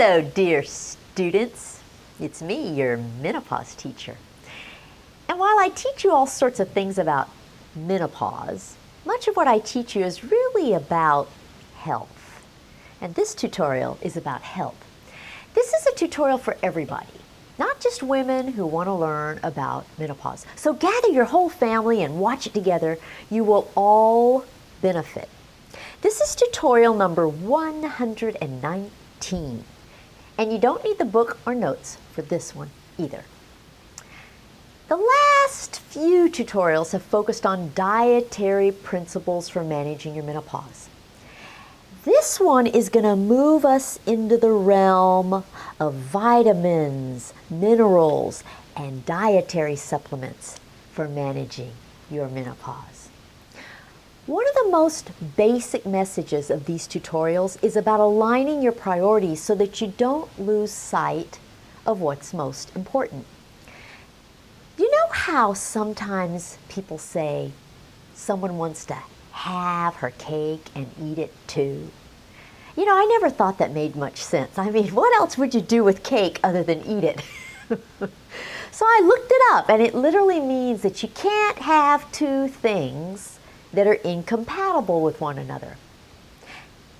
Hello, dear students. It's me, your menopause teacher. And while I teach you all sorts of things about menopause, much of what I teach you is really about health. And this tutorial is about health. This is a tutorial for everybody, not just women who want to learn about menopause. So gather your whole family and watch it together. You will all benefit. This is tutorial number 119. And you don't need the book or notes for this one either. The last few tutorials have focused on dietary principles for managing your menopause. This one is going to move us into the realm of vitamins, minerals, and dietary supplements for managing your menopause. One of the most basic messages of these tutorials is about aligning your priorities so that you don't lose sight of what's most important. You know how sometimes people say someone wants to have her cake and eat it too? You know, I never thought that made much sense. I mean, what else would you do with cake other than eat it? So I looked it up, and it literally means that you can't have two things that are incompatible with one another.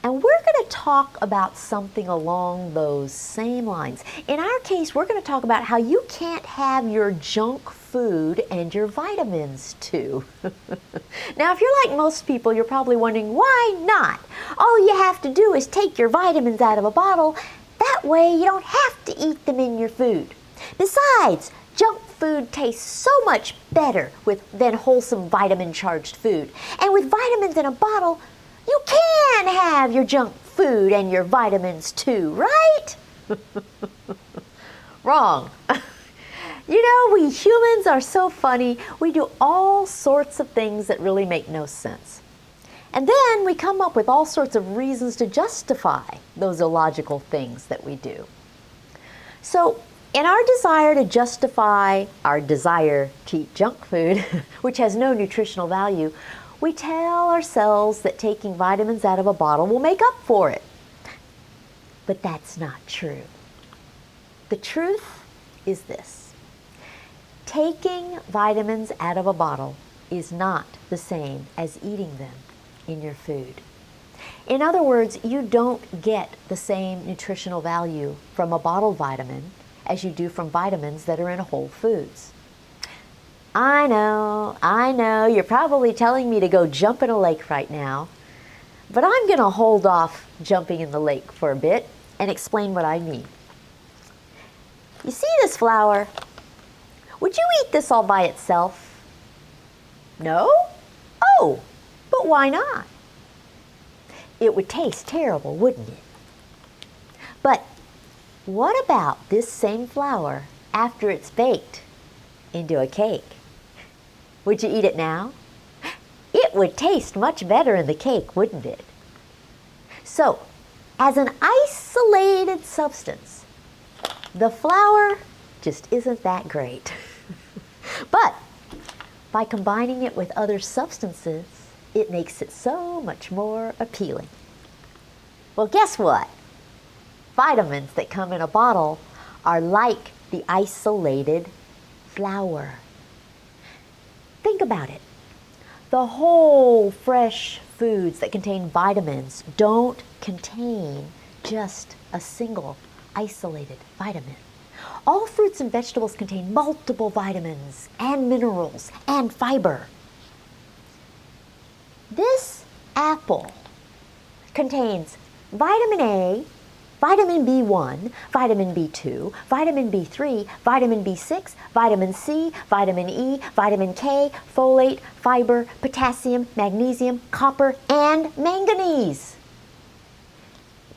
And we're going to talk about something along those same lines. In our case, we're going to talk about how you can't have your junk food and your vitamins too. Now, if you're like most people, you're probably wondering, why not? All you have to do is take your vitamins out of a bottle. That way you don't have to eat them in your food. Besides, junk food tastes so much better than wholesome vitamin-charged food. And with vitamins in a bottle, you can have your junk food and your vitamins too, right? Wrong. You know, we humans are so funny. We do all sorts of things that really make no sense. And then we come up with all sorts of reasons to justify those illogical things that we do. So, in our desire to justify our desire to eat junk food, which has no nutritional value, we tell ourselves that taking vitamins out of a bottle will make up for it. But that's not true. The truth is this: taking vitamins out of a bottle is not the same as eating them in your food. In other words, you don't get the same nutritional value from a bottled vitamin as you do from vitamins that are in whole foods. I know, you're probably telling me to go jump in a lake right now, but I'm going to hold off jumping in the lake for a bit and explain what I mean. You see this flower? Would you eat this all by itself? No? Oh, but why not? It would taste terrible, wouldn't it? But what about this same flour after it's baked into a cake? Would you eat it now? It would taste much better in the cake, wouldn't it? So, as an isolated substance, the flour just isn't that great. But by combining it with other substances, it makes it so much more appealing. Well, guess what? Vitamins that come in a bottle are like the isolated flour. Think about it. The whole fresh foods that contain vitamins don't contain just a single isolated vitamin. All fruits and vegetables contain multiple vitamins and minerals and fiber. This apple contains vitamin A, vitamin B1, vitamin B2, vitamin B3, vitamin B6, vitamin C, vitamin E, vitamin K, folate, fiber, potassium, magnesium, copper, and manganese.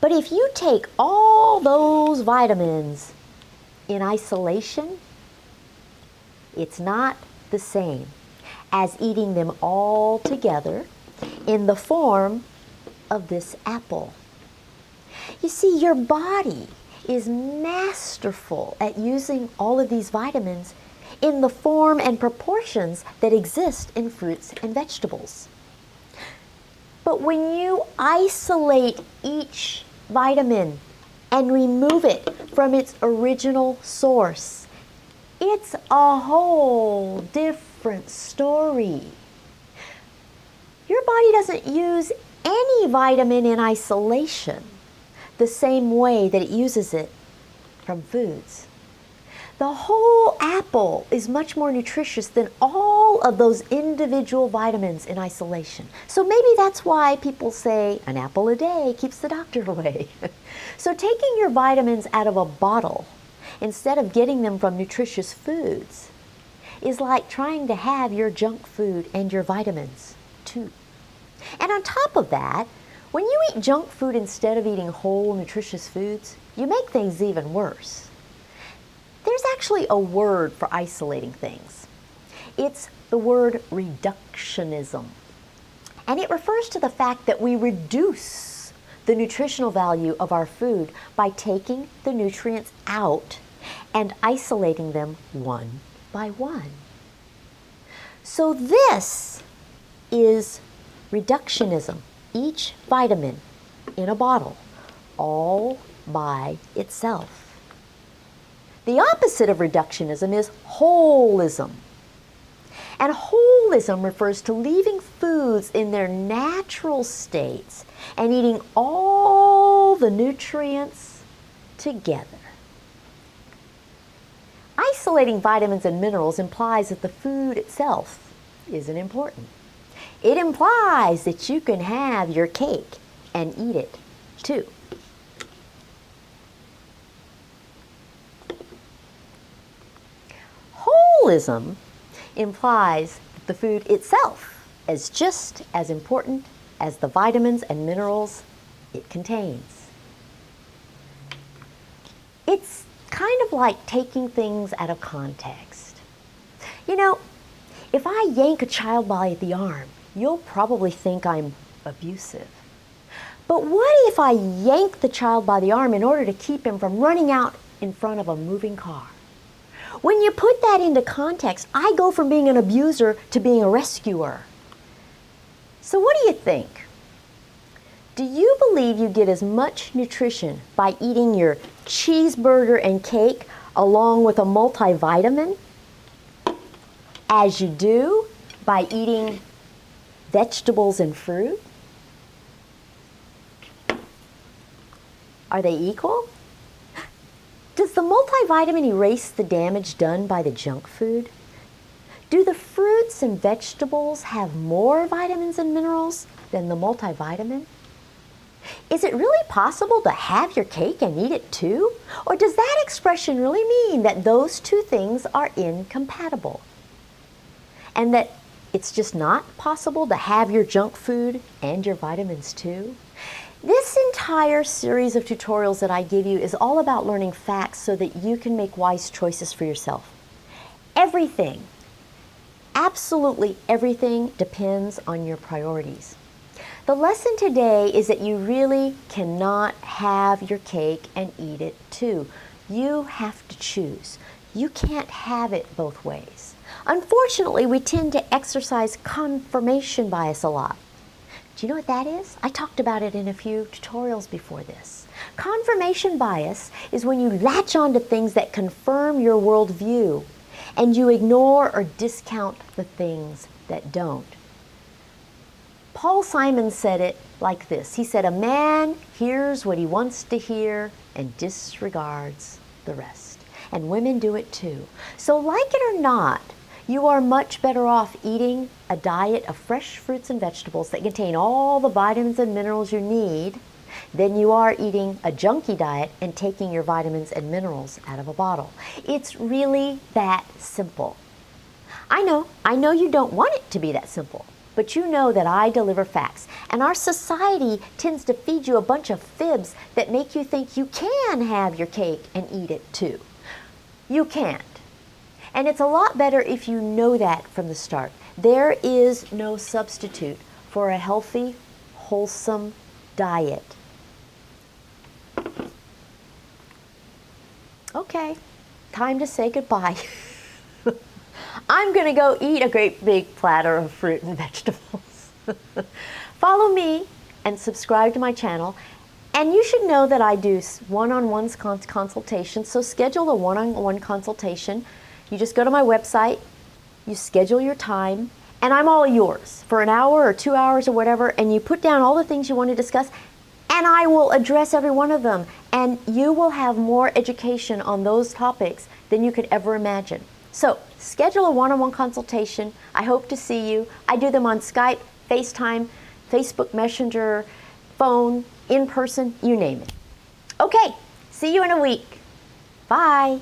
But if you take all those vitamins in isolation, it's not the same as eating them all together in the form of this apple. You see, your body is masterful at using all of these vitamins in the form and proportions that exist in fruits and vegetables. But when you isolate each vitamin and remove it from its original source, it's a whole different story. Your body doesn't use any vitamin in isolation the same way that it uses it from foods. The whole apple is much more nutritious than all of those individual vitamins in isolation. So maybe that's why people say an apple a day keeps the doctor away. So taking your vitamins out of a bottle instead of getting them from nutritious foods is like trying to have your junk food and your vitamins too. And on top of that, when you eat junk food instead of eating whole nutritious foods, you make things even worse. There's actually a word for isolating things. It's the word reductionism. And it refers to the fact that we reduce the nutritional value of our food by taking the nutrients out and isolating them one by one. So this is reductionism. Each vitamin in a bottle, all by itself. The opposite of reductionism is holism. And holism refers to leaving foods in their natural states and eating all the nutrients together. Isolating vitamins and minerals implies that the food itself isn't important. It implies that you can have your cake and eat it too. Holism implies that the food itself is just as important as the vitamins and minerals it contains. It's kind of like taking things out of context. You know, if I yank a child by the arm, you'll probably think I'm abusive. But what if I yank the child by the arm in order to keep him from running out in front of a moving car? When you put that into context, I go from being an abuser to being a rescuer. So what do you think? Do you believe you get as much nutrition by eating your cheeseburger and cake along with a multivitamin as you do by eating vegetables and fruit? Are they equal? Does the multivitamin erase the damage done by the junk food? Do the fruits and vegetables have more vitamins and minerals than the multivitamin? Is it really possible to have your cake and eat it too? Or does that expression really mean that those two things are incompatible? And that it's just not possible to have your junk food and your vitamins too? This entire series of tutorials that I give you is all about learning facts so that you can make wise choices for yourself. Everything, absolutely everything, depends on your priorities. The lesson today is that you really cannot have your cake and eat it too. You have to choose. You can't have it both ways. Unfortunately, we tend to exercise confirmation bias a lot. Do you know what that is? I talked about it in a few tutorials before this. Confirmation bias is when you latch on to things that confirm your worldview and you ignore or discount the things that don't. Paul Simon said it like this. He said, "A man hears what he wants to hear and disregards the rest." And women do it too. So like it or not, you are much better off eating a diet of fresh fruits and vegetables that contain all the vitamins and minerals you need than you are eating a junky diet and taking your vitamins and minerals out of a bottle. It's really that simple. I know you don't want it to be that simple, but you know that I deliver facts. And our society tends to feed you a bunch of fibs that make you think you can have your cake and eat it too. You can't. And it's a lot better if you know that from the start. There is no substitute for a healthy, wholesome diet. Okay, time to say goodbye. I'm going to go eat a great big platter of fruit and vegetables. Follow me and subscribe to my channel And you should know that I do one-on-one consultations, so schedule a one-on-one consultation. You just go to my website, you schedule your time, and I'm all yours for an hour or 2 hours or whatever, and you put down all the things you want to discuss, and I will address every one of them, and you will have more education on those topics than you could ever imagine. So schedule a one-on-one consultation. I hope to see you. I do them on Skype, FaceTime, Facebook Messenger, phone, in person, you name it. Okay, see you in a week. Bye.